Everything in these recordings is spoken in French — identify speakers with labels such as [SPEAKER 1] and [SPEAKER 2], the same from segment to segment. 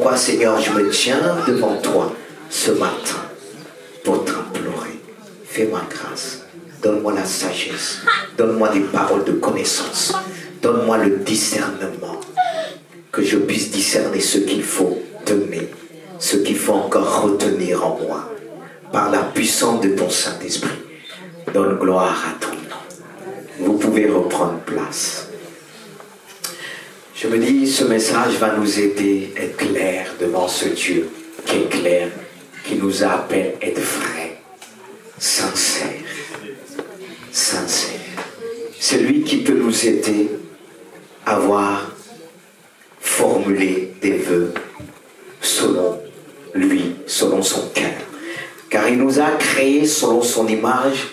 [SPEAKER 1] pourquoi, Seigneur, je me tiens devant toi ce matin pour t'implorer. Fais-moi grâce. Donne-moi la sagesse. Donne-moi des paroles de connaissance. Donne-moi le discernement. Que je puisse discerner ce qu'il faut donner, ce qu'il faut encore retenir en moi. Par la puissance de ton Saint-Esprit. Donne gloire à ton nom. Vous pouvez reprendre place. Je me dis, ce message va nous aider à être clair devant ce Dieu qui est clair, qui nous appelle à être vrai, sincère. Sincère. C'est lui qui peut nous aider à avoir formulé des vœux selon lui, selon son cœur. Car il nous a créés selon son image,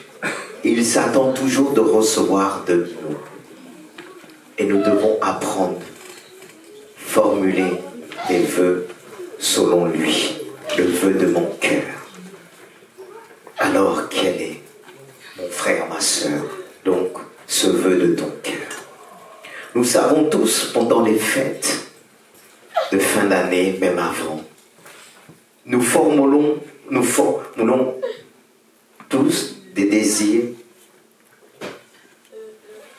[SPEAKER 1] et il s'attend toujours de recevoir de nous. Et nous devons apprendre, formuler des vœux selon lui, le vœu de mon cœur. Alors quel est, mon frère, ma soeur, donc ce vœu de ton cœur? Nous savons tous, pendant les fêtes de fin d'année, même avant, nous formulons tous des désirs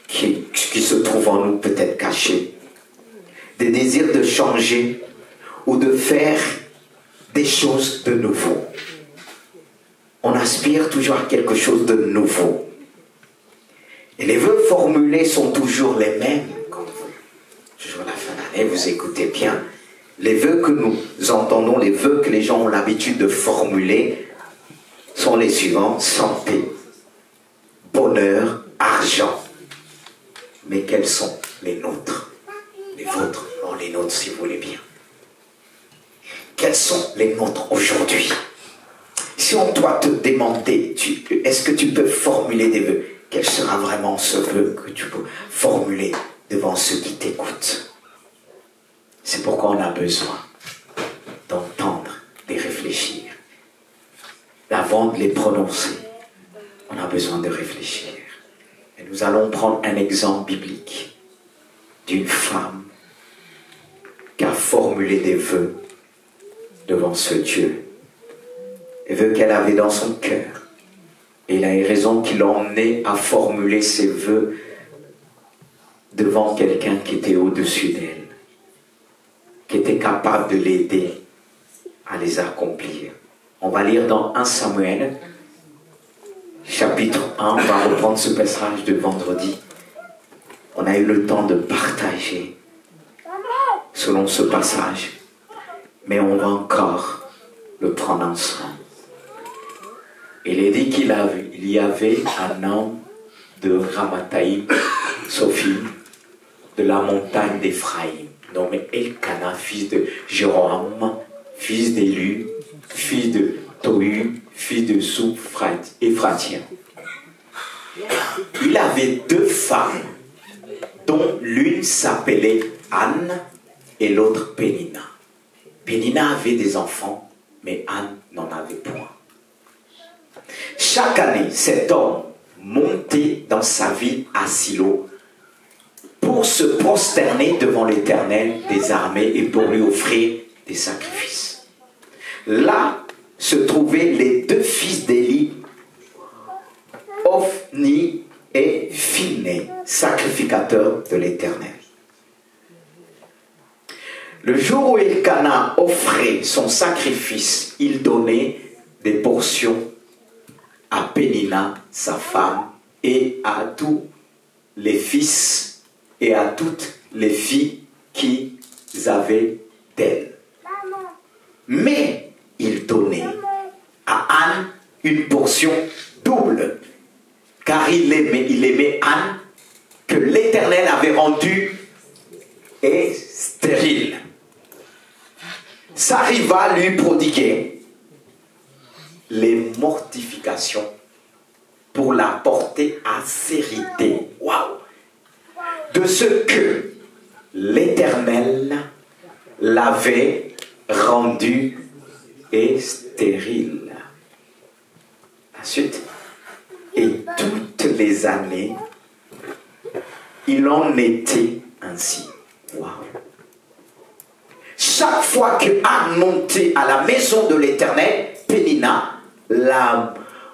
[SPEAKER 1] qui se trouvent en nous, peut-être cachés. Des désirs de changer ou de faire des choses de nouveau. On aspire toujours à quelque chose de nouveau. Et les vœux formulés sont toujours les mêmes. Toujours à la fin d'année, vous écoutez bien. Les vœux que nous entendons, les vœux que les gens ont l'habitude de formuler, sont les suivants: santé, bonheur, argent. Mais quels sont les nôtres? Les vôtres? Non, les nôtres si vous voulez bien. Quels sont les nôtres aujourd'hui? Si on doit te demander, est-ce que tu peux formuler des vœux? Quel sera vraiment ce vœu que tu peux formuler devant ceux qui t'écoutent? C'est pourquoi on a besoin d'entendre, de réfléchir. Avant de les prononcer, on a besoin de réfléchir. Et nous allons prendre un exemple biblique d'une femme qui a formulé des vœux devant ce Dieu. Des vœux qu'elle avait dans son cœur. Et il a eu raison qui l'a emmené à formuler ses vœux devant quelqu'un qui était au-dessus d'elle, qui était capable de l'aider à les accomplir. On va lire dans 1 Samuel, chapitre 1, on va reprendre ce passage de vendredi. On a eu le temps de partager selon ce passage, mais on va encore le prendre ensemble. Il est dit qu'il y avait un homme de Ramathaïm, Sophie, de la montagne d'Éphraïm, nommé Elkana, fils de Jéroham, fils d'Élu, fils de Tohu, fils de Souph-Éphratien. Il avait deux femmes, dont l'une s'appelait Anne et l'autre Pénina. Pénina avait des enfants, mais Anne n'en avait point. Chaque année, cet homme montait dans sa ville à Silo pour se prosterner devant l'Éternel des armées et pour lui offrir des sacrifices. Là se trouvaient les deux fils d'Éli, Ophni et Phiné, sacrificateurs de l'Éternel. Le jour où Elkana offrait son sacrifice, il donnait des portions à Pénina, sa femme, et à tous les fils et à toutes les filles qu'ils avaient d'elle. Mais il donnait à Anne une portion double, car il aimait Anne, que l'Éternel avait rendue et stérile. S'arriva lui prodiguer les mortifications pour la porter à vérité. Waouh! De ce que l'Éternel l'avait rendu et stérile. Ensuite, et toutes les années, il en était ainsi. Waouh! chaque fois que Anne montait à la maison de l'Éternel, Pénina l'a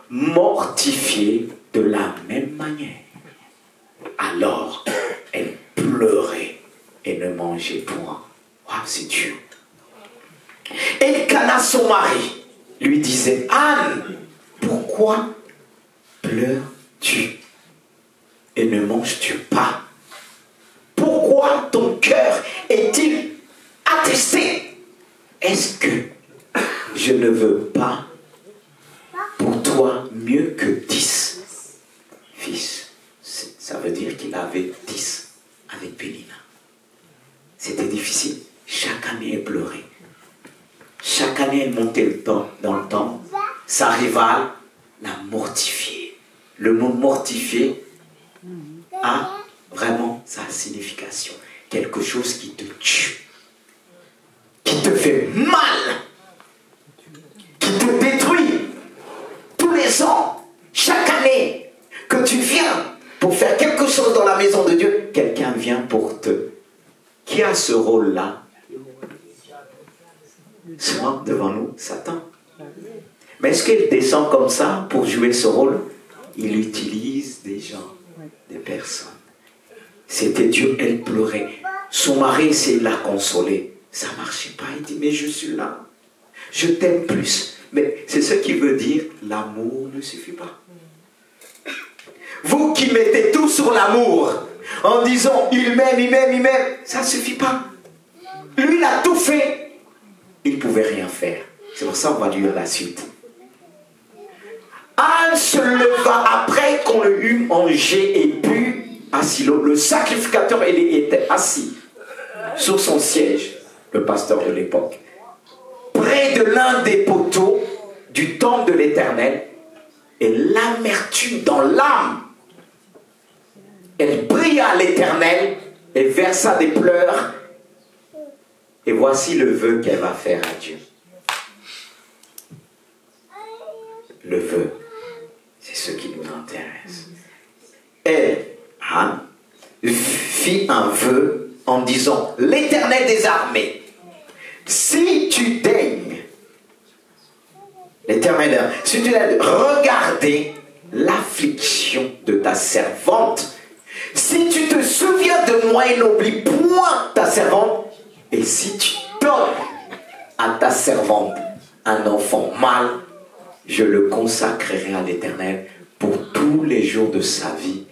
[SPEAKER 1] mortifiée de la même manière. Alors, elle pleurait et ne mangeait point. Waouh, c'est Dieu. Elkana, son mari, lui disait, Anne, pourquoi pleures-tu et ne manges-tu pas? Pourquoi ton cœur est-il attristé? Est-ce que je ne veux pas pour toi mieux que 10 fils? Ça veut dire qu'il avait 10 avec Pénina. C'était difficile. Chaque année, elle pleurait. Chaque année, elle montait dans le temple. Sa rivale l'a mortifiée. Le mot mortifié a vraiment sa signification. Quelque chose qui te tue, qui te fait mal, qui te détruit. Tous les ans, chaque année que tu viens pour faire quelque chose dans la maison de Dieu, quelqu'un vient pour te... Qui a ce rôle-là? Souvent devant nous, Satan. Mais est-ce qu'il descend comme ça pour jouer ce rôle? Il utilise des gens, des personnes. C'était Dieu, elle pleurait. Son mari essayait de la consoler. Ça ne marchait pas. Il dit, mais je suis là. Je t'aime plus. Mais c'est ce qui veut dire, l'amour ne suffit pas. Vous qui mettez tout sur l'amour, en disant, il m'aime, il m'aime, il m'aime, ça ne suffit pas. Lui, il a tout fait. Il ne pouvait rien faire. C'est pour ça qu'on va lire la suite. Anne se leva après qu'on eut mangé et bu à Silo. Le sacrificateur était assis sur son siège, le pasteur de l'époque, près de l'un des poteaux du temple de l'Éternel, et l'amertume dans l'âme. Elle pria à l'Éternel et versa des pleurs. Et voici le vœu qu'elle va faire à Dieu. Le vœu, c'est ce qui nous intéresse. Elle, Anne, fit un vœu en disant, l'Éternel des armées, si tu daignes, l'Éternel, si tu daignes regarder l'affliction de ta servante, si tu te souviens de moi et n'oublie point ta servante, et si tu donnes à ta servante un enfant mâle, je le consacrerai à l'Éternel pour tous les jours de sa vie,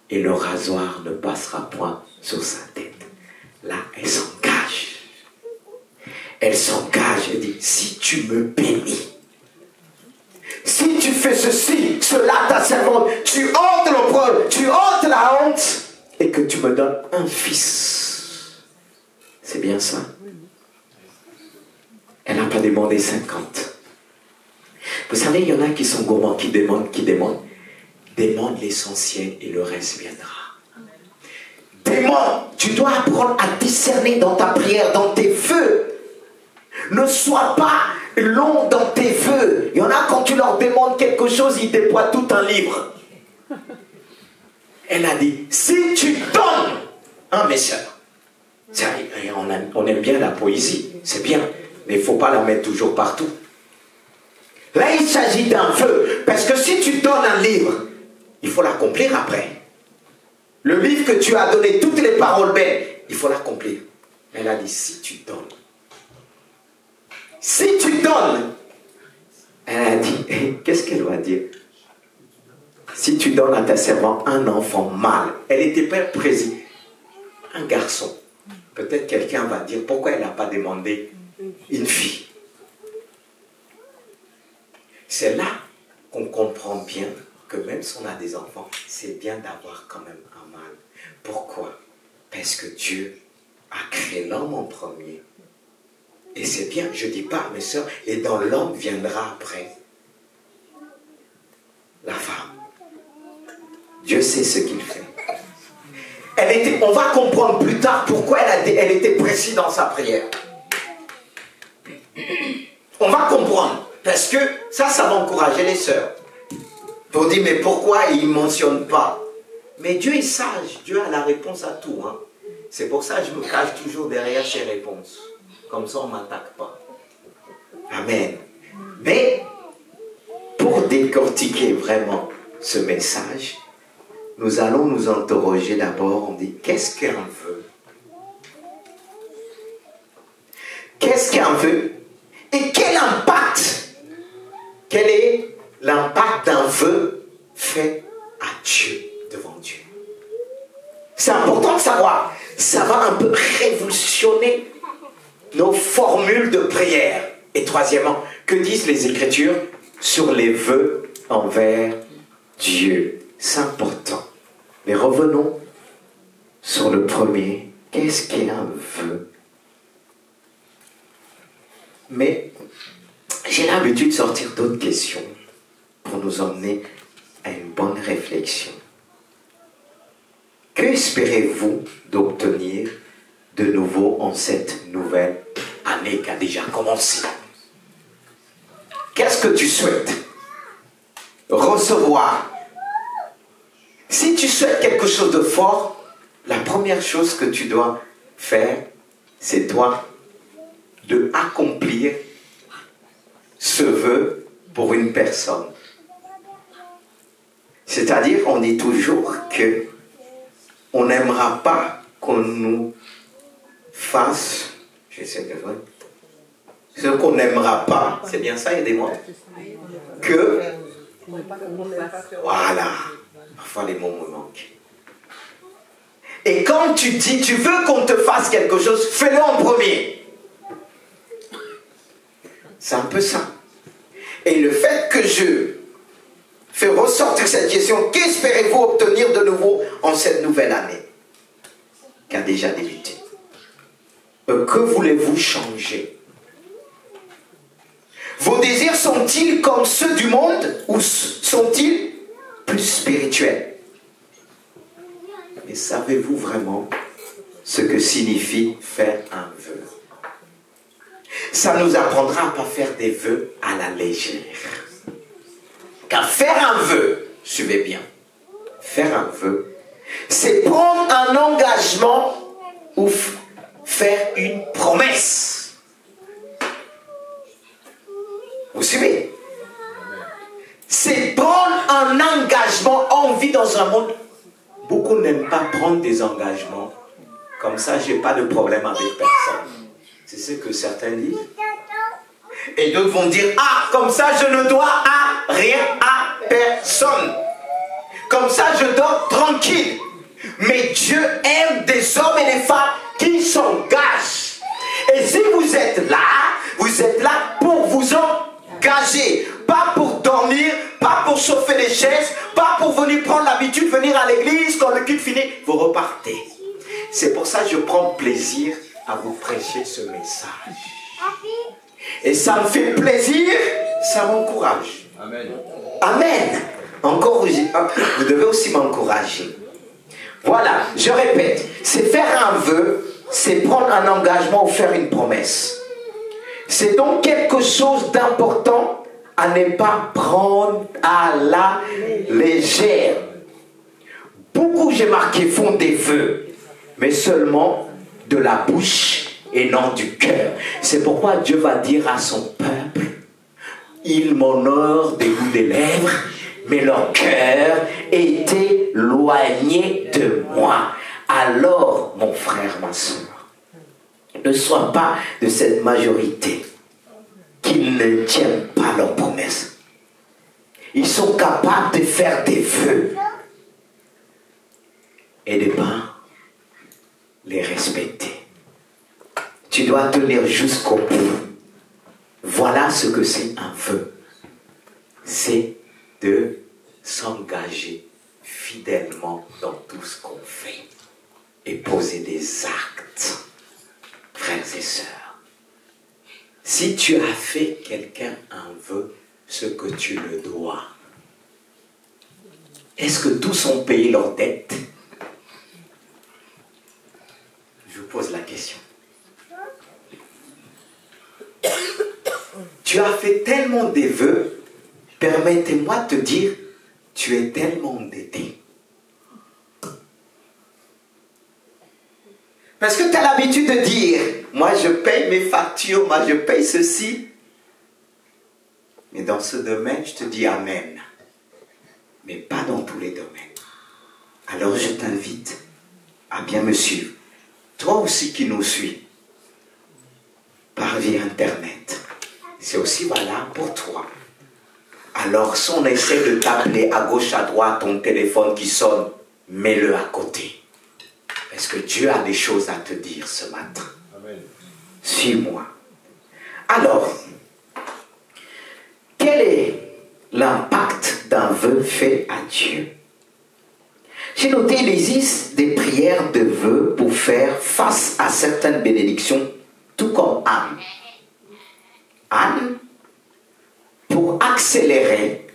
[SPEAKER 1] et le rasoir ne passera point sur sa tête. Là, elle s'engage. Elle s'engage, elle dit, si tu me bénis, si tu fais ceci, cela, ta servante, tu ôtes l'opprobre, tu ôtes la honte, et que tu me donnes un fils. C'est bien ça. Elle n'a pas demandé 50. Vous savez, il y en a qui sont gourmands, qui demandent. Demande l'essentiel et le reste viendra. Demande, tu dois apprendre à discerner dans ta prière, dans tes vœux. Ne sois pas long dans tes vœux. Il y en a, quand tu leur demandes quelque chose, ils déploient tout un livre. Elle a dit, si tu donnes, hein mes soeurs, on aime bien la poésie, c'est bien, mais il ne faut pas la mettre toujours partout. Là, il s'agit d'un vœu, parce que si tu donnes un livre, il faut l'accomplir après. Le livre que tu as donné, toutes les paroles belles, il faut l'accomplir. Elle a dit, si tu donnes. Si tu donnes, elle a dit, qu'est-ce qu'elle va dire? Si tu donnes à ta servante un enfant mâle, elle était pas précise, un garçon. Peut-être quelqu'un va dire, pourquoi elle n'a pas demandé une fille? C'est là qu'on comprend bien que même si on a des enfants, c'est bien d'avoir quand même un mâle. Pourquoi? Parce que Dieu a créé l'homme en premier. Et c'est bien, je ne dis pas, mes soeurs, et dans l'homme viendra après la femme. Dieu sait ce qu'il fait. On va comprendre plus tard pourquoi elle était précise dans sa prière. On va comprendre. Parce que ça va encourager les sœurs. Pour dire, mais pourquoi il ne mentionne pas? Mais Dieu est sage. Dieu a la réponse à tout. Hein. C'est pour ça que je me cache toujours derrière ses réponses. Comme ça, on ne m'attaque pas. Amen. Mais, pour décortiquer vraiment ce message, nous allons nous interroger d'abord, on dit, qu'est-ce qu'un vœu? Qu'est-ce qu'un vœu? Et quel impact? Quel est l'impact d'un vœu fait à Dieu, devant Dieu? C'est important de savoir. Ça va un peu révolutionner nos formules de prière. Et troisièmement, que disent les Écritures sur les vœux envers Dieu? C'est important. Mais revenons sur le premier. Qu'est-ce qu'est un vœu? Mais j'ai l'habitude de sortir d'autres questions pour nous emmener à une bonne réflexion. Que espérez-vous d'obtenir de nouveau en cette nouvelle année qui a déjà commencé? Qu'est-ce que tu souhaites recevoir? Si tu souhaites quelque chose de fort, la première chose que tu dois faire, c'est toi de accomplir ce vœu pour une personne. C'est-à-dire, on dit toujours que on n'aimera pas qu'on nous fasse, j'essaie de voir, ce qu'on n'aimera pas, c'est bien ça, aidez-moi, que, voilà, parfois les mots me manquent. Et quand tu dis, tu veux qu'on te fasse quelque chose, fais-le en premier. C'est un peu ça. Et le fait que je fais ressortir cette question, qu'espérez-vous obtenir de nouveau en cette nouvelle année qui a déjà débuté? Que voulez-vous changer? Vos désirs sont-ils comme ceux du monde ou sont-ils plus spirituels? Mais savez-vous vraiment ce que signifie faire un vœu? Ça nous apprendra à ne pas faire des vœux à la légère. Car faire un vœu, suivez bien, faire un vœu, c'est prendre un engagement ou faire une promesse. Vous suivez? C'est prendre un engagement. On vit dans un monde, beaucoup n'aiment pas prendre des engagements. Comme ça, je n'ai pas de problème avec personne. C'est ce que certains disent. Et d'autres vont dire, ah, comme ça je ne dois à rien à personne. Comme ça je dors tranquille. Mais Dieu aime des hommes et des femmes qui s'engagent. Et si vous êtes là pour vous engager. Pas pour dormir, pas pour chauffer les chaises, pas pour venir prendre l'habitude de venir à l'église quand le culte finit. Vous repartez. C'est pour ça que je prends plaisir à vous prêcher ce message. Et ça me fait plaisir, ça m'encourage.
[SPEAKER 2] Amen.
[SPEAKER 1] Amen. Encore, vous devez aussi m'encourager. Voilà, je répète, c'est faire un vœu, c'est prendre un engagement ou faire une promesse. C'est donc quelque chose d'important à ne pas prendre à la légère. Beaucoup, j'ai marqué, font des vœux, mais seulement de la bouche et non du cœur. C'est pourquoi Dieu va dire à son peuple, ils m'honorent des bouts des lèvres, mais leur cœur est éloigné de moi. Alors, mon frère, ma soeur, ne sois pas de cette majorité qui ne tiennent pas leurs promesses. Ils sont capables de faire des vœux et de ne pas les respecter. Tu dois tenir jusqu'au bout. Voilà ce que c'est un vœu. C'est de s'engager fidèlement dans tout ce qu'on fait et poser des actes. Frères et sœurs, si tu as fait quelqu'un un vœu, ce que tu le dois, est-ce que tous ont payé leurs dettes? Je vous pose la question. Tu as fait tellement des vœux, permettez-moi de te dire, tu es tellement endetté. Parce que tu as l'habitude de dire, moi je paye mes factures, moi je paye ceci. Mais dans ce domaine, je te dis amen. Mais pas dans tous les domaines. Alors je t'invite à bien me suivre. Toi aussi qui nous suis, par via Internet, c'est aussi valable pour toi. Alors si on essaie de t'appeler à gauche, à droite, ton téléphone qui sonne, mets-le à côté. Parce que Dieu a des choses à te dire ce matin. Amen. Suis-moi. Alors, quel est l'impact d'un vœu fait à Dieu? J'ai noté, il existe des prières de vœux pour faire face à certaines bénédictions, tout comme Anne. Anne, pour accélérer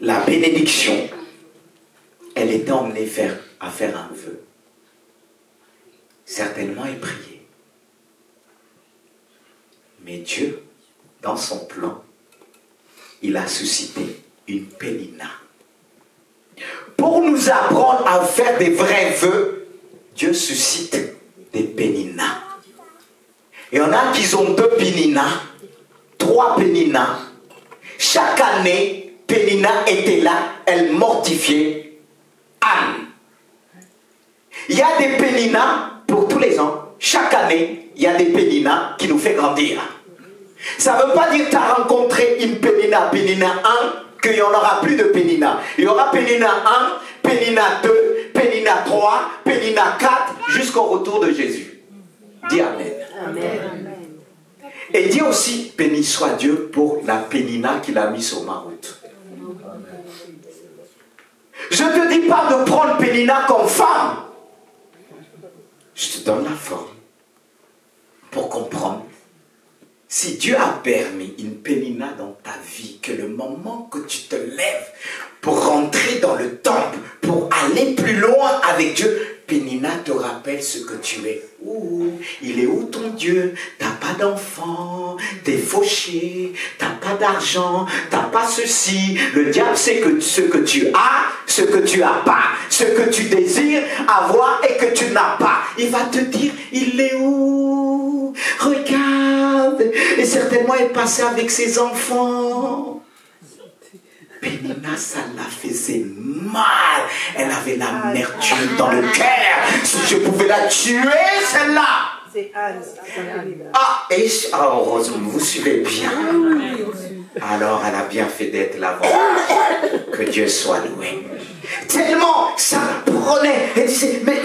[SPEAKER 1] la bénédiction, elle était emmenée à faire un vœu. Certainement, elle priait. Mais Dieu, dans son plan, il a suscité une Pénina. Pour nous apprendre à faire des vrais vœux, Dieu suscite des Péninas. Il y en a qui ont 2 Péninas, 3 Péninas. Chaque année, Pénina était là, elle mortifiait Anne. Il y a des Péninas pour tous les ans. Chaque année, il y a des Péninas qui nous font grandir. Ça ne veut pas dire que tu as rencontré une Pénina, Pénina 1, qu'il n'y en aura plus de Pénina. Il y aura Pénina 1, Pénina 2, Pénina 3, Pénina 4, jusqu'au retour de Jésus. Dis Amen. Amen. Et dis aussi, béni soit Dieu pour la Pénina qu'il a mise sur ma route. Je ne te dis pas de prendre Pénina comme femme. Je te donne la forme pour comprendre. Si Dieu a permis une Pénina dans ta vie, que le moment que tu te lèves pour rentrer dans le temple, pour aller plus loin avec Dieu, Pénina te rappelle ce que tu es. Ouh, il est où ton Dieu? T'as pas d'enfant, t'es fauché, t'as pas d'argent, t'as pas ceci. Le diable sait que ce que tu as, ce que tu as pas, ce que tu désires avoir et que tu n'as pas. Il va te dire, il est où? Regarde. Et certainement, elle passait avec ses enfants. Pénina, ça la faisait mal. Elle avait l'amertume dans le cœur. Si je pouvais la tuer, celle-là. C'est Anne. Ah, heureusement, vous suivez bien. Alors, elle a bien fait d'être là-bas. Que Dieu soit loué. Tellement ça la prenait. Elle disait, mais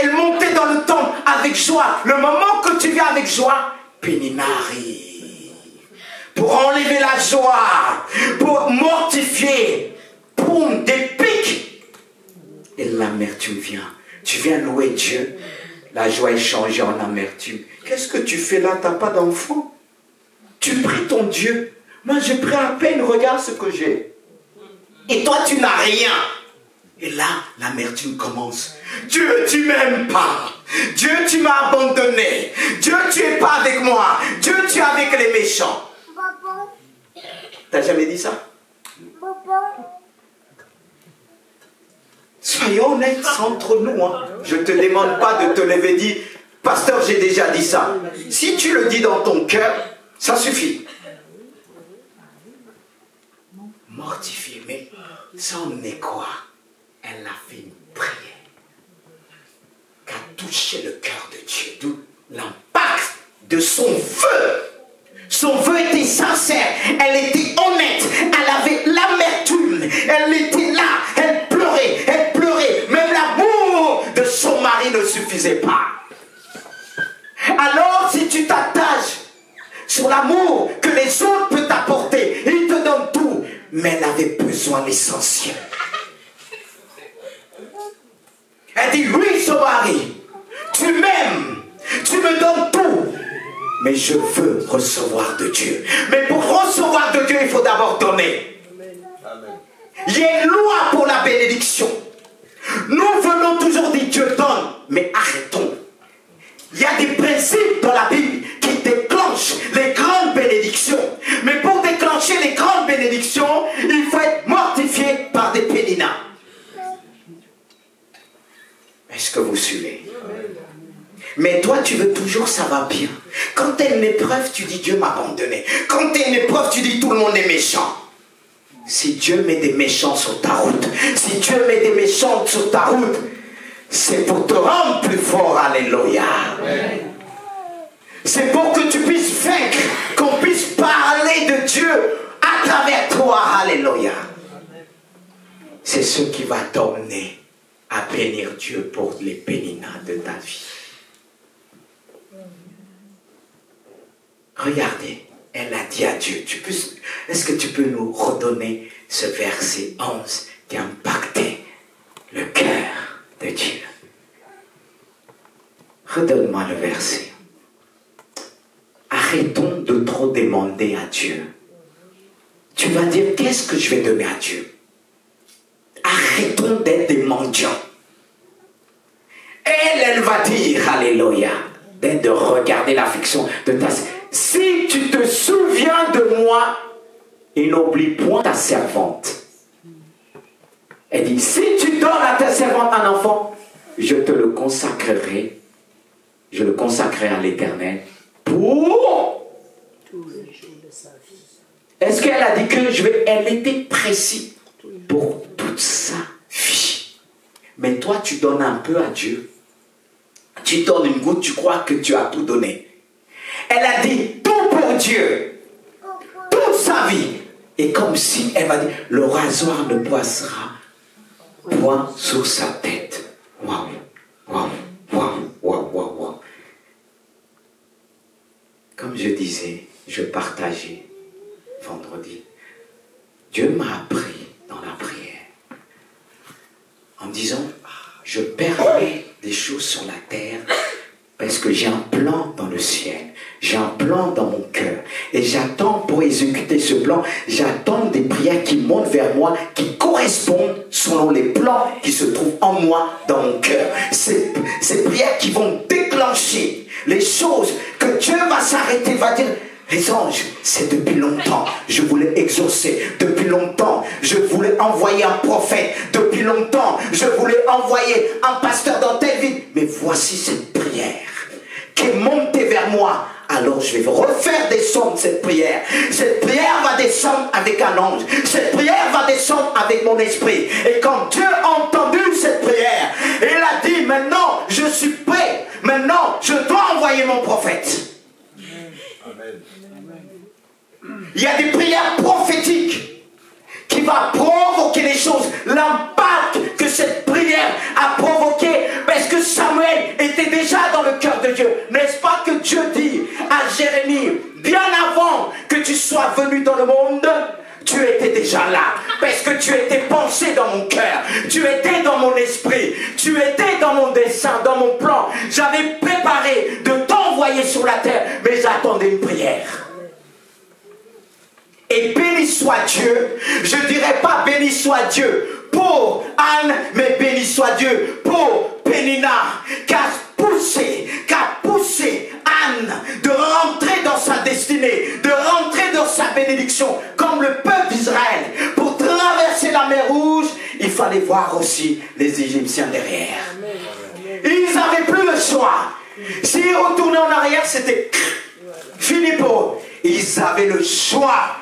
[SPEAKER 1] elle montait dans le temple avec joie. Le moment que tu viens avec joie, Pénina arrive. Pour enlever la joie, pour mortifier, boum, des pics. Et l'amertume vient. Tu viens louer Dieu. La joie est changée en amertume. Qu'est-ce que tu fais là? Tu n'as pas d'enfant? Tu pries ton Dieu. Moi, je prie à peine, regarde ce que j'ai. Et toi, tu n'as rien. Et là, l'amertume commence. Dieu, tu m'aimes pas. Dieu, tu m'as abandonné. Dieu, tu n'es pas avec moi. Dieu, tu es avec les méchants. T'as jamais dit ça? Soyons honnêtes entre nous. Hein. Je ne te demande pas de te lever et dire, pasteur, j'ai déjà dit ça. Si tu le dis dans ton cœur, ça suffit. Mortifié, mais ça en est quoi? Elle a fait une prière qui a touché le cœur de Dieu. D'où l'impact de son vœu. Son vœu était sincère, elle était honnête, elle avait l'amertume, elle était là, elle pleurait, même l'amour de son mari ne suffisait pas. Alors si tu t'attaches sur l'amour que les autres peuvent t'apporter, ils te donnent tout, mais elle avait besoin de l'essentiel. Elle dit, oui, son mari, tu m'aimes, tu me donnes tout. Mais je veux recevoir de Dieu. Mais pour recevoir de Dieu, il faut d'abord donner. Amen. Il y a une loi pour la bénédiction. Nous venons toujours dire Dieu donne, mais arrêtons. Il y a des principes dans la Bible qui déclenchent les grandes bénédictions. Mais pour déclencher les grandes bénédictions, il faut être mortifié par des péninas. Est-ce que vous suivez? Amen. Mais toi, tu veux toujours, ça va bien. Quand tu as une épreuve, tu dis Dieu m'a abandonné. Quand tu as une épreuve, tu dis tout le monde est méchant. Si Dieu met des méchants sur ta route, si Dieu met des méchants sur ta route, c'est pour te rendre plus fort. Alléluia. C'est pour que tu puisses vaincre, qu'on puisse parler de Dieu à travers toi. Alléluia. C'est ce qui va t'emmener à bénir Dieu pour les péninats de ta vie. Regardez, elle a dit à Dieu, est-ce que tu peux nous redonner ce verset 11 qui a impacté le cœur de Dieu? Redonne-moi le verset. Arrêtons de trop demander à Dieu. Tu vas dire, qu'est-ce que je vais donner à Dieu? Arrêtons d'être des mendiants. Elle va dire, alléluia, de regarder l'affection de ta... Si tu te souviens de moi, et n'oublie point ta servante. Elle dit, si tu donnes à ta servante un enfant, je te le consacrerai. Je le consacrerai à l'Éternel pour tous les jours de sa vie. Est-ce qu'elle a dit que elle était précise pour toute sa vie? Mais toi, tu donnes un peu à Dieu. Tu donnes une goutte, tu crois que tu as tout donné. Elle a dit tout pour Dieu, toute sa vie. Et comme si elle va dire, le rasoir ne passera point sur sa tête. Waouh, waouh, waouh, waouh, waouh, waouh. Comme je disais, je partageais vendredi. Dieu m'a appris dans la prière en disant, je permets des choses sur la terre parce que j'ai un plan dans le ciel. J'ai un plan dans mon cœur. Et j'attends pour exécuter ce plan, j'attends des prières qui montent vers moi, qui correspondent selon les plans qui se trouvent en moi, dans mon cœur. Ces prières qui vont déclencher les choses que Dieu va s'arrêter, va dire, les anges, c'est depuis longtemps, je voulais exaucer. Depuis longtemps, je voulais envoyer un prophète. Depuis longtemps, je voulais envoyer un pasteur dans telle ville. Mais voici cette prière qui est montée vers moi. Alors je vais refaire descendre cette prière. Cette prière va descendre avec un ange. Cette prière va descendre avec mon esprit. Et quand Dieu a entendu cette prière, il a dit, maintenant je suis prêt. Maintenant je dois envoyer mon prophète. Amen. Il y a des prières prophétiques qui vont provoquer les choses. L'impact que cette prière a provoqué, parce que Samuel était déjà dans le cœur de Dieu. N'est-ce pas que Dieu dit à Jérémie, bien avant que tu sois venu dans le monde, tu étais déjà là, parce que tu étais pensé dans mon cœur, tu étais dans mon esprit, tu étais dans mon dessein, dans mon plan. J'avais préparé de t'envoyer sur la terre, mais j'attendais une prière. Et béni soit Dieu, je ne dirais pas béni soit Dieu pour Anne, mais béni soit Dieu pour Pénina, qui a poussé Anne de rentrer dans sa destinée, de rentrer dans sa bénédiction, comme le peuple d'Israël. Pour traverser la mer Rouge, il fallait voir aussi les Égyptiens derrière. Ils n'avaient plus le choix. S'ils retournaient en arrière, c'était fini pour eux. Ils avaient le choix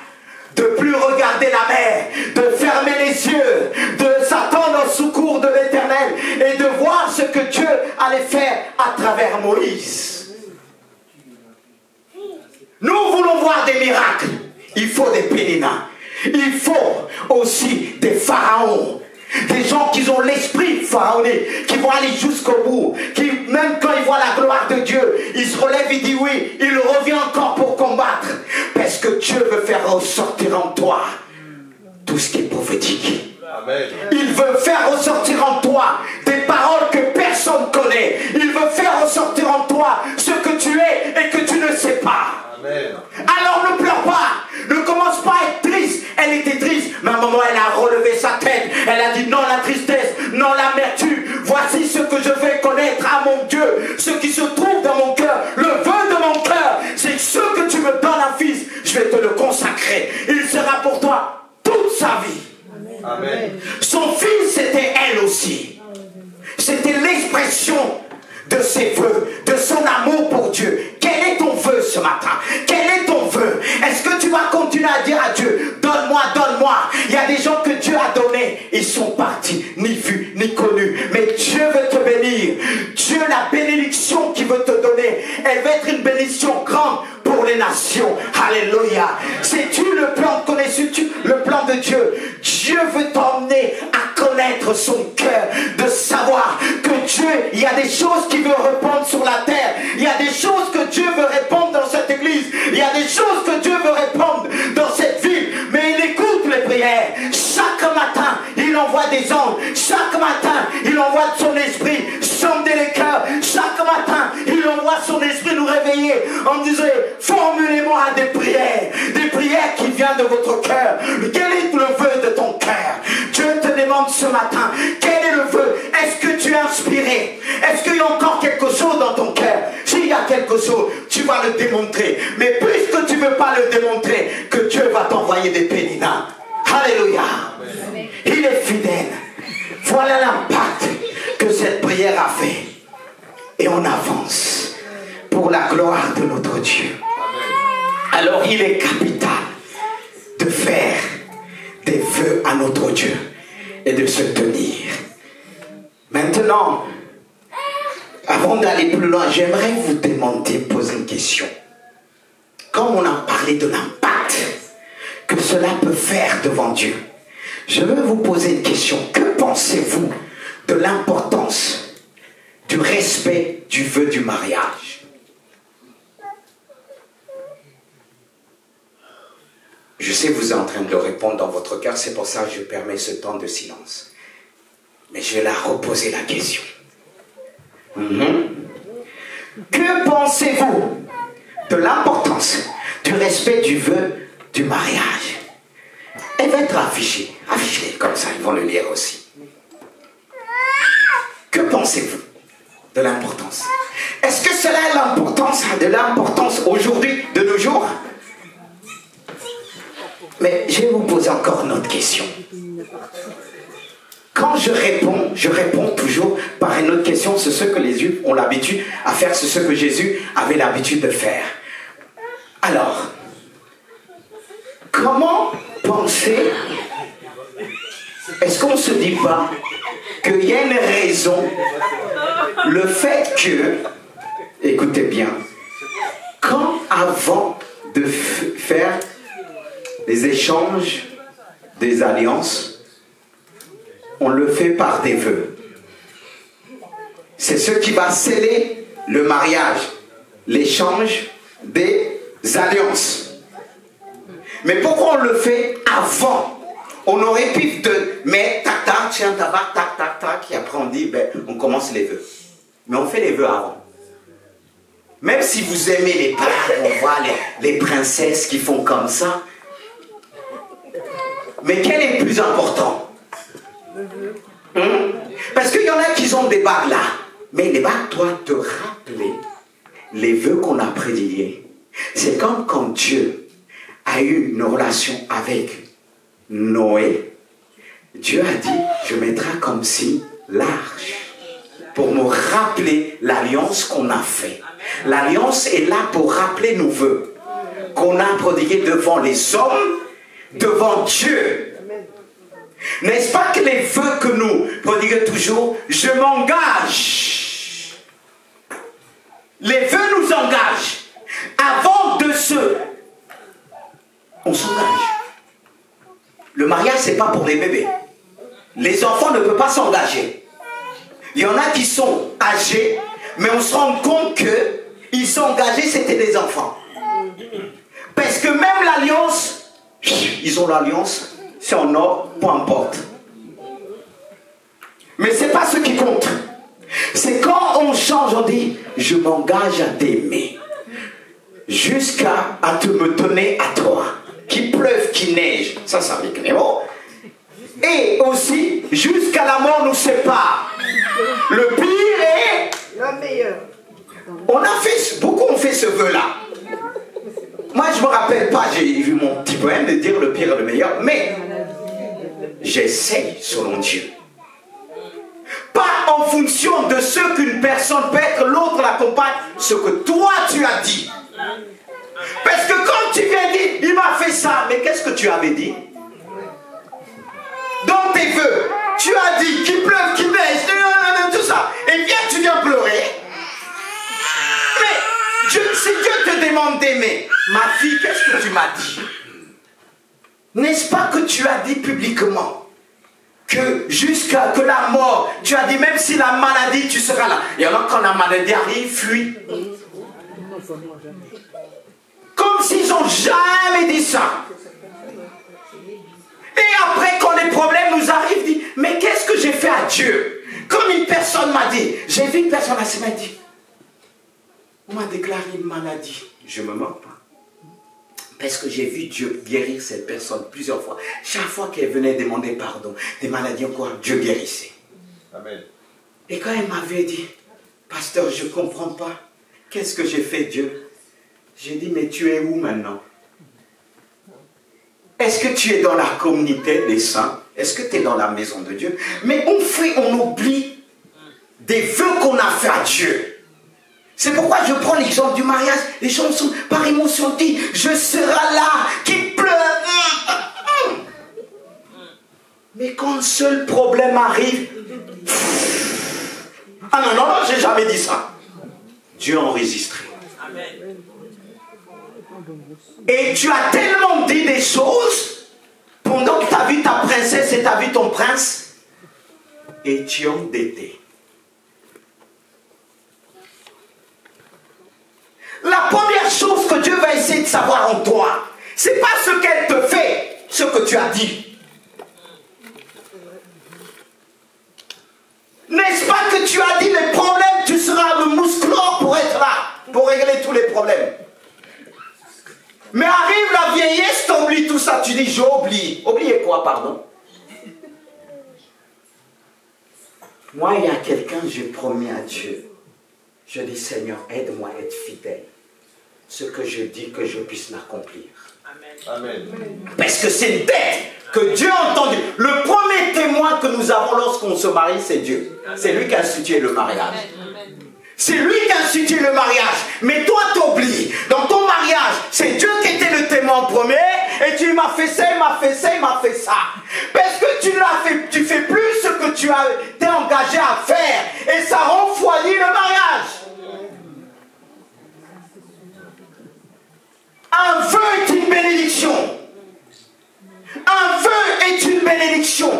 [SPEAKER 1] de plus regarder la mer, de fermer les yeux, de s'attendre au secours de l'Éternel et de voir ce que Dieu allait faire à travers Moïse. Nous voulons voir des miracles. Il faut des Péninas. Il faut aussi des pharaons. Des gens qui ont l'esprit pharaonique, qui vont aller jusqu'au bout, qui même quand ils voient la gloire de Dieu, ils se relèvent et disent oui, il revient encore pour combattre. Parce que Dieu veut faire ressortir en toi tout ce qui est prophétique. Amen. Il veut faire ressortir en toi des paroles que personne ne connaît. Il veut faire ressortir en toi ce que tu es et que tu ne sais pas. Amen. Alors ne pleure pas. Ne commence pas à être triste. Elle était triste, mais à un moment elle a relevé sa tête. Elle a dit non la tristesse, non l'amertume. Voici ce que je vais connaître à mon Dieu. Ce qui se trouve dans mon cœur, le vœu de mon cœur, c'est ce que tu me donnes un fils. Je vais te le consacrer. Il sera pour toi toute sa vie. Amen. Son fils c'était elle aussi. C'était l'expression de ses vœux, de son amour pour Dieu. Quel est ton vœu ce matin? Quel est ton vœu? Est-ce que tu vas continuer à dire à Dieu, donne-moi, donne-moi? Il y a des gens que Dieu a donnés, ils sont partis, ni vus, ni connus. Mais Dieu veut te bénir. Dieu, la bénédiction qu'il veut te donner, elle va être une bénédiction grande pour les nations. Alléluia. Sais-tu le plan, connais-tu le plan de Dieu? Dieu veut t'emmener à connaître son cœur, de savoir que Dieu, il y a des choses qu'il veut répandre sur la terre. Il y a des choses que Dieu veut répandre dans cette église. Il y a des choses que Dieu veut répandre dans cette ville. Mais il écoute les prières. Chaque matin, il envoie des anges. Chaque matin, il envoie son esprit sonder les cœurs. Chaque matin, il envoie son esprit nous réveiller en disant, formulez-moi des prières qui viennent de votre cœur. Quel est le vœu de ton cœur? Dieu te demande ce matin, quel est le vœu? Est-ce que tu es inspiré? Est-ce qu'il y a encore quelque chose dans ton cœur? S'il y a quelque chose, tu vas le démontrer. Mais puisque tu ne veux pas le démontrer, que Dieu va t'envoyer des péninats. Alléluia. Il est fidèle. Voilà l'impact que cette prière a fait. Et on avance pour la gloire de notre Dieu. Alors il est capital de faire des vœux à notre Dieu et de se tenir. Maintenant, avant d'aller plus loin, j'aimerais vous demander, poser une question. Comme on a parlé de l'impact que cela peut faire devant Dieu, je veux vous poser une question. Que pensez-vous de l'importance du respect du vœu du mariage? Je sais que vous êtes en train de le répondre dans votre cœur, c'est pour ça que je permets ce temps de silence. Mais je vais la reposer la question. Que pensez-vous de l'importance du respect du vœu du mariage? Elle va être affichée. Affichée comme ça, ils vont le lire aussi. Que pensez-vous de l'importance? Est-ce que cela a de l'importance aujourd'hui, de nos jours? Mais je vais vous poser encore une autre question. Quand je réponds toujours par une autre question. C'est ce que les Juifs ont l'habitude à faire, c'est ce que Jésus avait l'habitude de faire. Alors, comment penser? Est-ce qu'on ne se dit pas qu'il y a une raison? Le fait que, écoutez bien, quand avant de faire les échanges, des alliances, on le fait par des vœux. C'est ce qui va sceller le mariage, l'échange des alliances. Mais pourquoi on le fait avant? On aurait pu mettre tac tac, tiens tabac, tac tac tac, et après on dit, ben, on commence les vœux. Mais on fait les vœux avant. Même si vous aimez les pères, on voit les princesses qui font comme ça. Mais quel est le plus important? Parce qu'il y en a qui ont des bagues là. Mais les bagues doivent te rappeler les vœux qu'on a prédits. C'est comme quand Dieu a eu une relation avec Noé. Dieu a dit, je mettrai comme si l'arche pour me rappeler l'alliance qu'on a faite. L'alliance est là pour rappeler nos vœux qu'on a prodigués devant les hommes, devant Dieu. N'est-ce pas que les vœux que nous prodiguons toujours, je m'engage. Les vœux nous engagent. Avant de on s'engage. Le mariage, ce n'est pas pour les bébés. Les enfants ne peuvent pas s'engager. Il y en a qui sont âgés, mais on se rend compte qu'ils sont engagés, c'était des enfants. Parce que même l'alliance, ils ont l'alliance, c'est en or, peu importe. Mais ce n'est pas ce qui compte. C'est quand on change, on dit, je m'engage à t'aimer. Jusqu'à te me donner à toi. Qu'il pleuve, qu'il neige. Ça avec les mots. Et aussi, jusqu'à la mort nous sépare. Le pire est... le meilleur. On a fait, beaucoup ont fait ce vœu-là. Moi, je ne me rappelle pas, j'ai vu mon petit poème de dire le pire et le meilleur, mais j'essaye selon Dieu. Pas en fonction de ce qu'une personne peut être, l'autre l'accompagne, ce que toi tu as dit. Parce que quand tu viens dire, il m'a fait ça, mais qu'est-ce que tu avais dit? Dans tes vœux, tu as dit qu'il pleuve, qu'il neige, tout ça. Et bien tu viens pleurer. Mais si Dieu te demande d'aimer, ma fille, qu'est-ce que tu m'as dit? N'est-ce pas que tu as dit publiquement que jusqu'à que la mort, tu as dit même si la maladie, tu seras là. Et alors quand la maladie arrive, fuis. Comme s'ils n'ont jamais dit ça. Et après, quand les problèmes nous arrivent, dit, mais qu'est-ce que j'ai fait à Dieu? Comme une personne m'a dit, j'ai vu une personne la semaine dit, on m'a déclaré une maladie. Je ne me moque pas. Parce que j'ai vu Dieu guérir cette personne plusieurs fois. Chaque fois qu'elle venait demander pardon, des maladies encore, Dieu guérissait. Amen. Et quand elle m'avait dit, pasteur, je ne comprends pas. Qu'est-ce que j'ai fait, Dieu? J'ai dit, mais tu es où maintenant? Est-ce que tu es dans la communauté des saints? Est-ce que tu es dans la maison de Dieu? Mais on oublie des vœux qu'on a fait à Dieu. C'est pourquoi je prends l'exemple du mariage. Les gens sont par émotion dit, je serai là, qu'il pleure. Mais quand un seul problème arrive, ah non, non, non, j'ai jamais dit ça. Dieu a enregistré. Amen. Et tu as tellement dit des choses pendant que tu as vu ta princesse et tu as vu ton prince et tu es endetté. La première chose que Dieu va essayer de savoir en toi, c'est pas ce qu'elle te fait, ce que tu as dit. N'est-ce pas que tu as dit les problèmes, tu seras le mousclor pour être là, pour régler tous les problèmes. Mais arrive la vieillesse, t'oublies tout ça, tu dis j'ai oublié. Oublié quoi, pardon? Moi, il y a quelqu'un, j'ai promis à Dieu. Je dis, Seigneur, aide-moi à être fidèle. Ce que je dis, que je puisse l'accomplir. Amen. Parce que c'est une dette que Dieu a entendue. Le premier témoin que nous avons lorsqu'on se marie, c'est Dieu. C'est lui qui a institué le mariage. C'est lui qui a institué le mariage. Mais toi, t'oublies. Dans ton mariage, c'est Dieu qui était le témoin premier. Et tu m'as fait ça, il m'a fait ça, il m'a fait ça. Parce que tu fais plus ce que tu t'es engagé à faire. Et ça refroidit le mariage. Un vœu est une bénédiction. Un vœu est une bénédiction.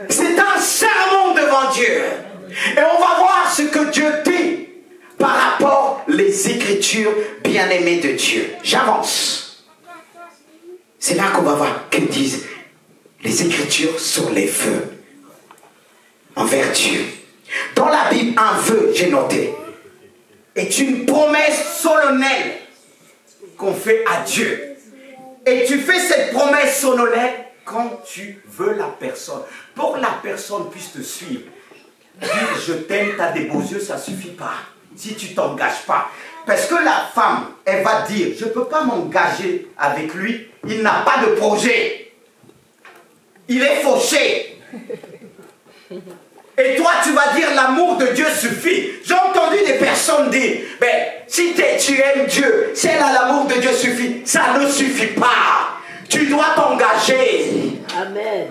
[SPEAKER 1] C'est un serment devant Dieu. Et on va voir ce que Dieu dit par rapport aux Écritures bien-aimées de Dieu. J'avance. C'est là qu'on va voir que disent les Écritures sur les vœux envers Dieu. Dans la Bible, un vœu, j'ai noté, est une promesse solennelle qu'on fait à Dieu. Et tu fais cette promesse solennelle quand tu veux la personne. Pour que la personne puisse te suivre. Dire je t'aime, t'as des beaux yeux, ça ne suffit pas. Si tu ne t'engages pas. Parce que la femme, elle va dire, je ne peux pas m'engager avec lui, il n'a pas de projet. Il est fauché. Et toi, tu vas dire l'amour de Dieu suffit. J'ai entendu des personnes dire, mais si tu aimes Dieu, si elle a l'amour de Dieu suffit, ça ne suffit pas. Tu dois t'engager. Amen.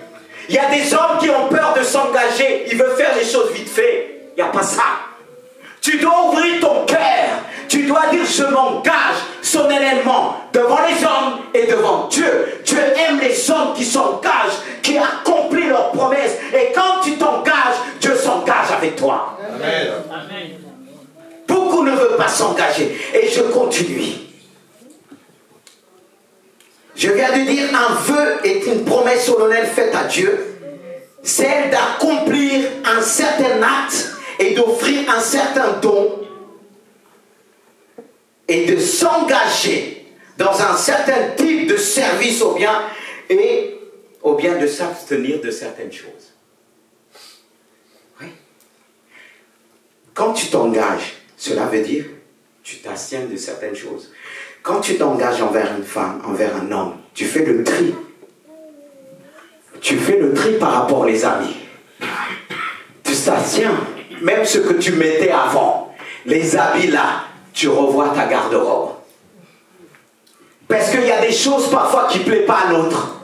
[SPEAKER 1] Il y a des hommes qui ont peur de s'engager. Ils veulent faire les choses vite fait. Il n'y a pas ça. Tu dois ouvrir ton cœur. Tu dois dire je m'engage solennellement devant les hommes et devant Dieu. Dieu aime les hommes qui s'engagent, qui accomplissent leurs promesses. Et quand tu t'engages, Dieu s'engage avec toi. Amen. Amen. Beaucoup ne veulent pas s'engager. Et je continue. Je viens de dire un vœu est une promesse solennelle faite à Dieu. Celle d'accomplir un certain acte et d'offrir un certain don et de s'engager dans un certain type de service au bien et au bien de s'abstenir de certaines choses. Oui. Quand tu t'engages, cela veut dire tu t'abstiens de certaines choses. Quand tu t'engages envers une femme, envers un homme, tu fais le tri. Tu fais le tri par rapport aux amis. Tu t'abstiens même ce que tu mettais avant, les habits là, tu revois ta garde-robe. Parce qu'il y a des choses parfois qui ne plaisent pas à l'autre.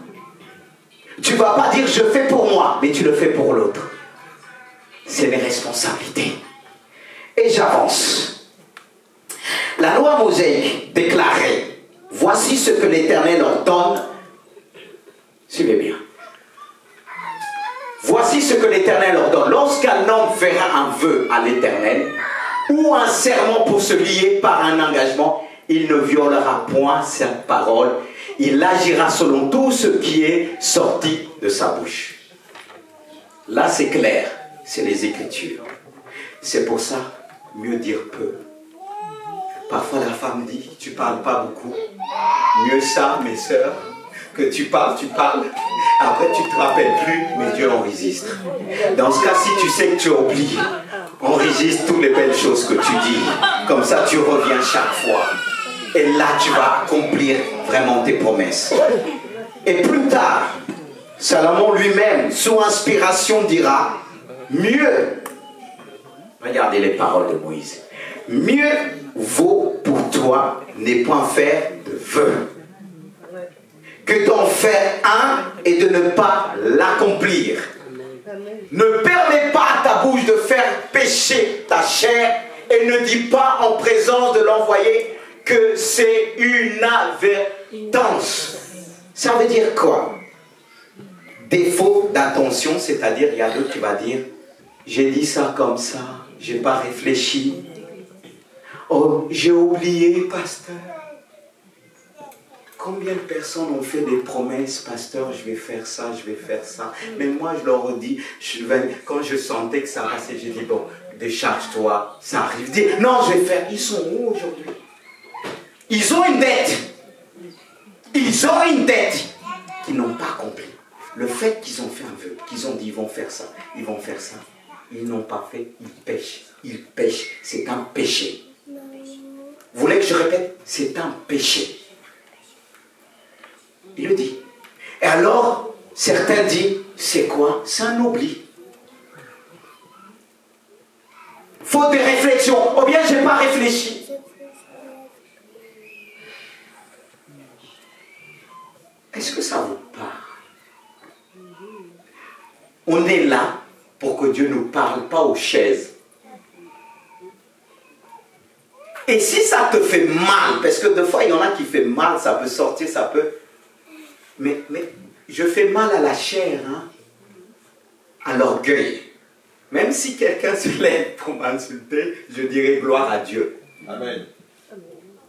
[SPEAKER 1] Tu ne vas pas dire je fais pour moi, mais tu le fais pour l'autre. C'est mes responsabilités. Et j'avance. La loi mosaïque déclarait, voici ce que l'Éternel ordonne. Suivez bien. Voici ce que l'Éternel ordonne. Lorsqu'un homme fera un vœu à l'Éternel, ou un serment pour se lier par un engagement, il ne violera point cette parole. Il agira selon tout ce qui est sorti de sa bouche. Là, c'est clair. C'est les Écritures. C'est pour ça, mieux dire peu. Parfois, la femme dit, tu ne parles pas beaucoup. Mieux ça, mes sœurs, que tu parles. Après, tu ne te rappelles plus, mais Dieu enregistre. Dans ce cas, si tu sais que tu oublies, enregistre toutes les belles choses que tu dis. Comme ça, tu reviens chaque fois. Et là, tu vas accomplir vraiment tes promesses. Et plus tard, Salomon lui-même, sous inspiration, dira, mieux, regardez les paroles de Moïse, mieux vaut pour toi ne point faire de vœu que d'en faire un et de ne pas l'accomplir. Ne permets pas à ta bouche de faire pécher ta chair et ne dis pas en présence de l'envoyé que c'est une avertance. Ça veut dire quoi? Défaut d'attention, c'est-à-dire, il y a d'autres qui vont dire, j'ai dit ça comme ça, j'ai pas réfléchi. Oh, j'ai oublié, pasteur. Combien de personnes ont fait des promesses, pasteur, je vais faire ça, je vais faire ça. Mais moi, je leur ai dit, quand je sentais que ça passait, j'ai dit, bon, décharge-toi, ça arrive. Dis, non, je vais faire. Ils sont où aujourd'hui? Ils ont une dette. Ils ont une dette qu'ils n'ont pas accomplie. Le fait qu'ils ont fait un vœu, qu'ils ont dit, ils vont faire ça, ils vont faire ça. Ils n'ont pas fait, ils pêchent. Ils pêchent, c'est un péché. Vous voulez que je répète? C'est un péché. Il le dit. Et alors, certains disent, c'est quoi? C'est un oubli. Faute de réflexion. Ou bien, je n'ai pas réfléchi. Est-ce que ça vous parle? On est là pour que Dieu ne nous parle pas aux chaises. Et si ça te fait mal, parce que des fois, il y en a qui fait mal, ça peut sortir, ça peut... Mais je fais mal à la chair, hein, à l'orgueil. Même si quelqu'un se lève pour m'insulter, je dirais gloire à Dieu.
[SPEAKER 2] Amen.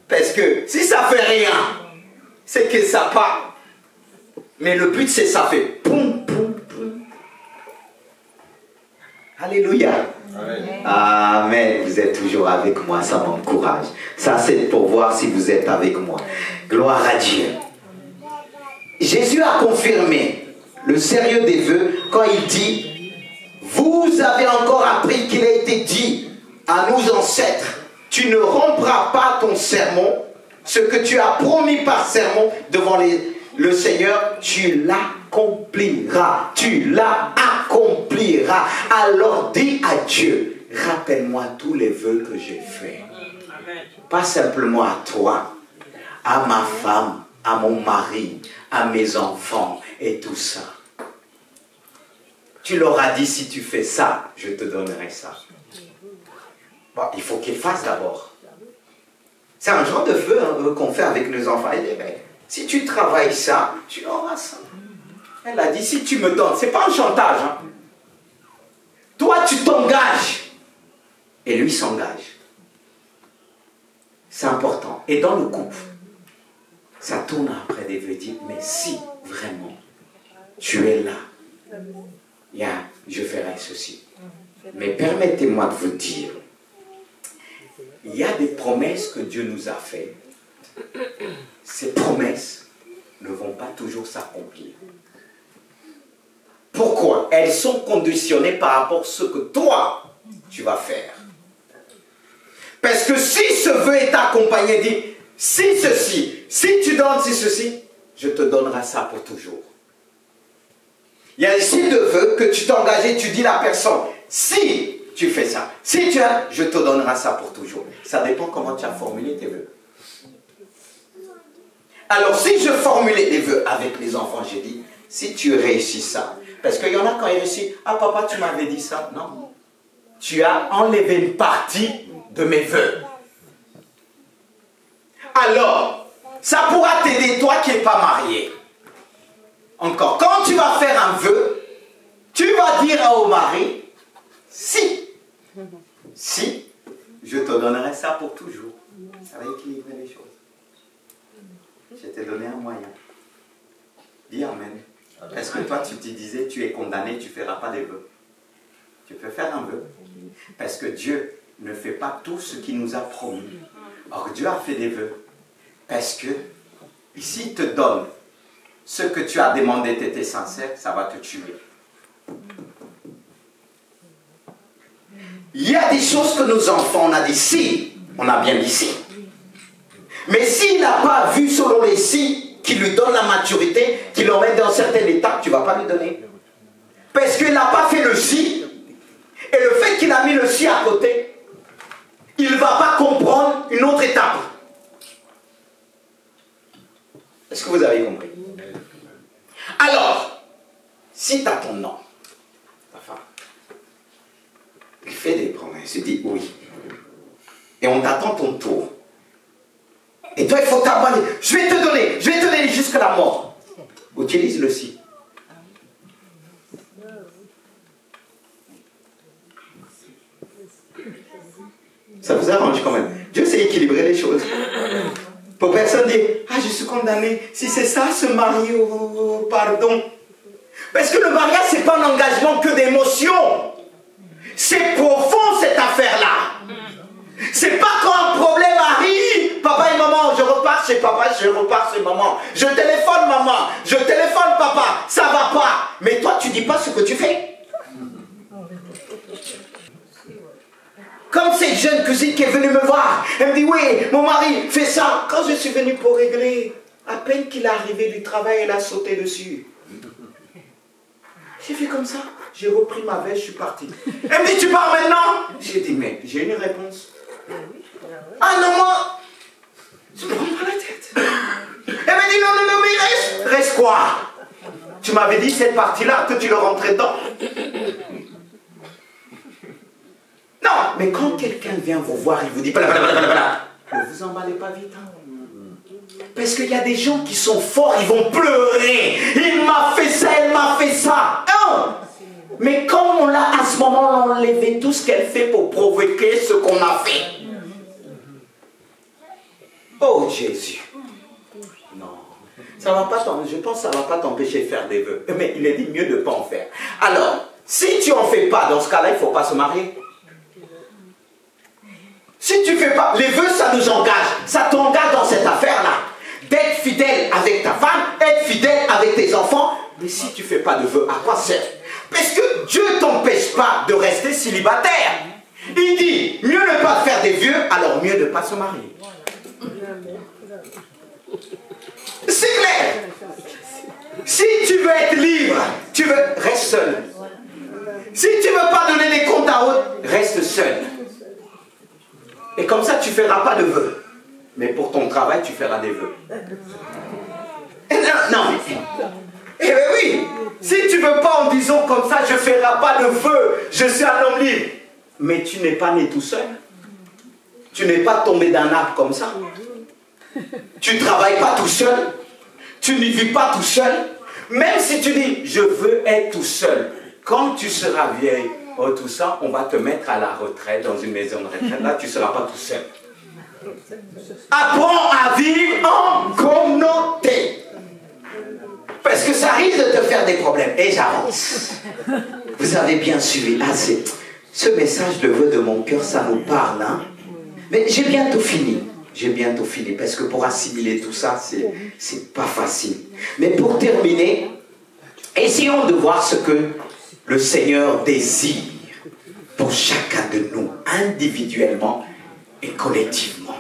[SPEAKER 1] Parce que si ça fait rien, c'est que ça part. Mais le but, c'est ça fait poum, poum, poum. Alléluia.
[SPEAKER 2] Amen.
[SPEAKER 1] Amen. Vous êtes toujours avec moi, ça m'encourage. Ça, c'est pour voir si vous êtes avec moi. Gloire à Dieu. Jésus a confirmé le sérieux des vœux quand il dit, vous avez encore appris qu'il a été dit à nos ancêtres, tu ne rompras pas ton serment, ce que tu as promis par serment devant le Seigneur, tu l'accompliras. Tu l'accompliras. Alors dis à Dieu, rappelle-moi tous les vœux que j'ai faits. Pas simplement à toi, à ma femme, à mon mari, à mes enfants et tout ça. Tu leur as dit, si tu fais ça, je te donnerai ça. Bon, il faut qu'ils fassent d'abord. C'est un genre de vœu hein, qu'on fait avec nos enfants. Il dit, mais, si tu travailles ça, tu auras ça. Elle a dit, si tu me donnes, c'est pas un chantage. Hein. Toi, tu t'engages. Et lui s'engage. C'est important. Et dans le couple, ça tourne après des vœux dire, mais si vraiment tu es là, je ferai ceci. Mais permettez-moi de vous dire, il y a des promesses que Dieu nous a faites. Ces promesses ne vont pas toujours s'accomplir. Pourquoi? Elles sont conditionnées par rapport à ce que toi, tu vas faire. Parce que si ce vœu est accompagné, dit, si ceci, si tu donnes si ceci, je te donnerai ça pour toujours. Il y a ici de vœux que tu t'es engagé, tu dis à la personne, si tu fais ça. Si tu as, je te donnerai ça pour toujours. Ça dépend comment tu as formulé tes vœux. Alors, si je formulais les vœux avec les enfants, j'ai dit, si tu réussis ça, parce qu'il y en a quand ils réussissent, ah papa, tu m'avais dit ça. Non. Tu as enlevé une partie de mes vœux. Alors, ça pourra t'aider, toi qui n'es pas marié. Encore, quand tu vas faire un vœu, tu vas dire au mari, si, je te donnerai ça pour toujours. Ça va équilibrer les choses. Je t'ai donné un moyen. Dis Amen. Est-ce que toi, tu te disais, tu es condamné, tu ne feras pas des vœux? Tu peux faire un vœu. Parce que Dieu ne fait pas tout ce qu'il nous a promis. Or, Dieu a fait des vœux. Parce que, ici, il te donne ce que tu as demandé, tu étais sincère, ça va te tuer. Il y a des choses que nos enfants, on a dit si, on a bien dit si. Mais s'il n'a pas vu selon les si, qui lui donne la maturité, qui l'emmène dans certaines étapes, tu ne vas pas lui donner. Parce qu'il n'a pas fait le si, et le fait qu'il a mis le si à côté, il ne va pas comprendre une autre étape. Est-ce que vous avez compris? Alors, si tu as ton nom, ta femme, il fait des promesses, il dit oui. Et on t'attend ton tour. Et toi, il faut t'abonner. Je vais te donner jusqu'à la mort. Utilise le si. Ça vous arrange quand même. Dieu sait équilibrer les choses. Pour personne dire, ah, je suis condamné. Si c'est ça, se marier, oh, pardon. Parce que le mariage, ce n'est pas un engagement que d'émotion. C'est profond, cette affaire-là. C'est pas quand un problème arrive, papa et maman, je repars chez papa, je repars chez maman. Je téléphone maman, je téléphone papa, ça va pas. Mais toi, tu dis pas ce que tu fais. Comme cette jeune cousine qui est venue me voir, elle me dit, oui, mon mari fait ça. Quand je suis venu pour régler, à peine qu'il est arrivé du travail, elle a sauté dessus. J'ai fait comme ça, j'ai repris ma veste, je suis parti. Elle me dit, tu pars maintenant? J'ai dit, mais j'ai une réponse. Ah non, moi, je me prends pas la tête. Elle m'a dit, non, mais reste quoi? Tu m'avais dit cette partie-là, que tu le rentrais dedans. Non, mais quand quelqu'un vient vous voir, il vous dit, ne vous emballez pas vite. Hein. Parce qu'il y a des gens qui sont forts, ils vont pleurer. Il m'a fait ça, elle m'a fait ça. Non. Mais comme on l'a, à ce moment, on a enlevé tout ce qu'elle fait pour provoquer ce qu'on a fait. Oh Jésus. Non. Ça va pas je pense que ça ne va pas t'empêcher de faire des vœux. Mais il est dit mieux de ne pas en faire. Alors, si tu n'en fais pas, dans ce cas-là, il ne faut pas se marier. Si tu ne fais pas, les vœux, ça nous engage. Ça t'engage dans cette affaire-là. D'être fidèle avec ta femme, être fidèle avec tes enfants. Mais si tu ne fais pas de vœux, à quoi sert? Parce que Dieu ne t'empêche pas de rester célibataire. Il dit, mieux ne pas faire des vœux, alors mieux ne pas se marier. C'est clair. Si tu veux être libre, reste seul. Si tu ne veux pas donner des comptes à autres, reste seul. Et comme ça, tu ne feras pas de vœux. Mais pour ton travail, tu feras des vœux. Non. Eh bien oui. Si tu ne veux pas en disant comme ça, je ne ferai pas de vœux, je suis un homme libre. Mais tu n'es pas né tout seul. Tu n'es pas tombé d'un arbre comme ça. Tu ne travailles pas tout seul. Tu ne vis pas tout seul. Même si tu dis, je veux être tout seul. Quand tu seras vieille, oh, tout ça, on va te mettre à la retraite, dans une maison de retraite. Là, tu ne seras pas tout seul. Apprends à vivre en communauté. Parce que ça risque de te faire des problèmes. Et j'avance. Vous avez bien suivi. Ah, ce message, le vœu de mon cœur, ça nous parle. Hein? Mais j'ai bientôt fini. J'ai bientôt fini. Parce que pour assimiler tout ça, c'est pas facile. Mais pour terminer, essayons de voir ce que le Seigneur désire pour chacun de nous, individuellement et collectivement.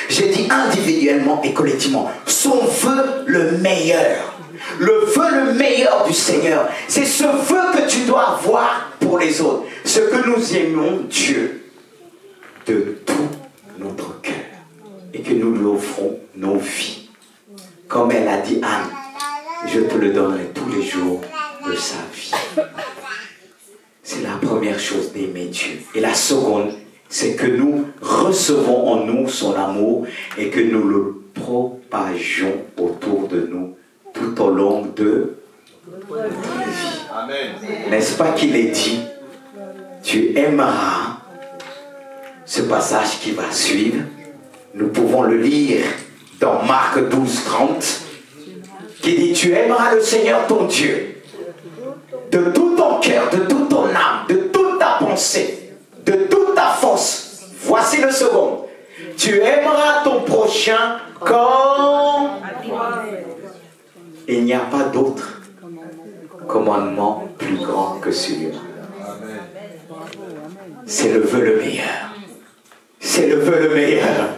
[SPEAKER 1] J'ai dit individuellement et collectivement. Son vœu le meilleur. Le vœu le meilleur du Seigneur. C'est ce vœu que tu dois avoir pour les autres. Ce que nous aimons Dieu de tout notre cœur et que nous lui offrons nos vies. Comme elle a dit Anne, je te le donnerai tous les jours de sa vie. C'est la première chose d'aimer Dieu. Et la seconde, c'est que nous recevons en nous son amour et que nous le propageons autour de nous tout au long de notre vie. N'est-ce pas qu'il est dit, tu aimeras, ce passage qui va suivre, nous pouvons le lire dans Marc 12, 30, qui dit, tu aimeras le Seigneur ton Dieu de tout ton cœur, de toute ton âme, de toute ta pensée, de toute ta force. Voici le second. Tu aimeras ton prochain comme... Il n'y a pas d'autre commandement plus grand que celui-là. C'est le vœu le meilleur. C'est le vœu le meilleur.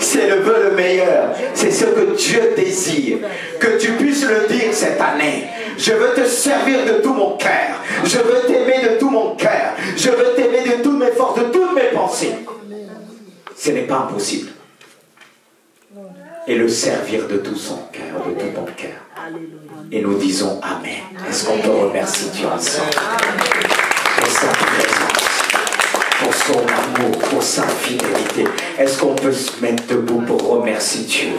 [SPEAKER 1] C'est le vœu le meilleur. C'est ce que Dieu désire. Que tu puisses le dire cette année. Je veux te servir de tout mon cœur. Je veux t'aimer de tout mon cœur. Je veux t'aimer de toutes mes forces, de toutes mes pensées. Ce n'est pas impossible. Et le servir de tout son cœur, de tout ton cœur. Et nous disons Amen. Est-ce qu'on peut remercier Dieu ensemble pour sa présence, pour son amour, pour sa fidélité? Est-ce qu'on peut se mettre debout pour remercier Dieu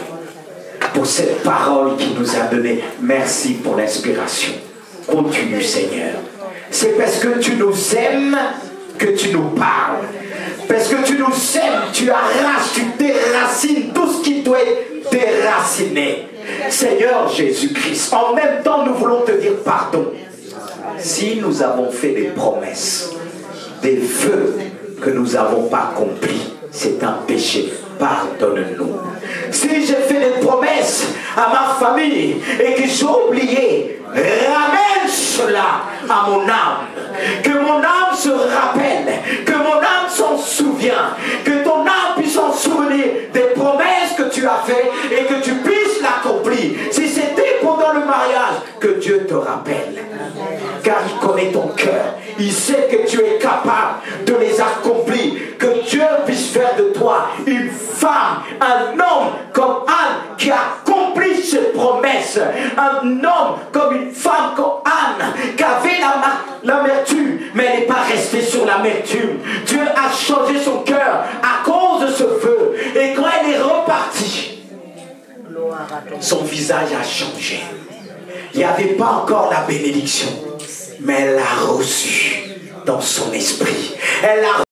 [SPEAKER 1] pour cette parole qu'il nous a donnée? Merci pour l'inspiration. Continue, Seigneur. C'est parce que tu nous aimes que tu nous parles. Parce que tu nous aimes, tu arraches, tu déracines tout ce qui doit être déraciné. Seigneur Jésus-Christ, en même temps, nous voulons te dire pardon. Si nous avons fait des promesses, des vœux que nous n'avons pas accomplis, c'est un péché. Pardonne-nous. Si j'ai fait des promesses à ma famille et que j'ai oublié, ramène cela à mon âme. Que mon âme se rappelle, que mon âme s'en souvient, que ton âme puisse s'en souvenir des promesses que tu as faites et que tu puisses l'accomplir. Si c'était pendant le mariage, que Dieu te rappelle. Car il connaît ton cœur. Il sait que tu es capable de les accomplir. Que Dieu puisse faire de toi une femme, un homme comme Anne qui a accompli ses promesses. Un homme comme une femme comme Anne qui avait l'amertume, mais elle n'est pas restée sur l'amertume. Dieu a changé son cœur à cause de ce feu. Et quand elle est repartie, son visage a changé. Il n'y avait pas encore la bénédiction, mais elle l'a reçue dans son esprit. Elle l'a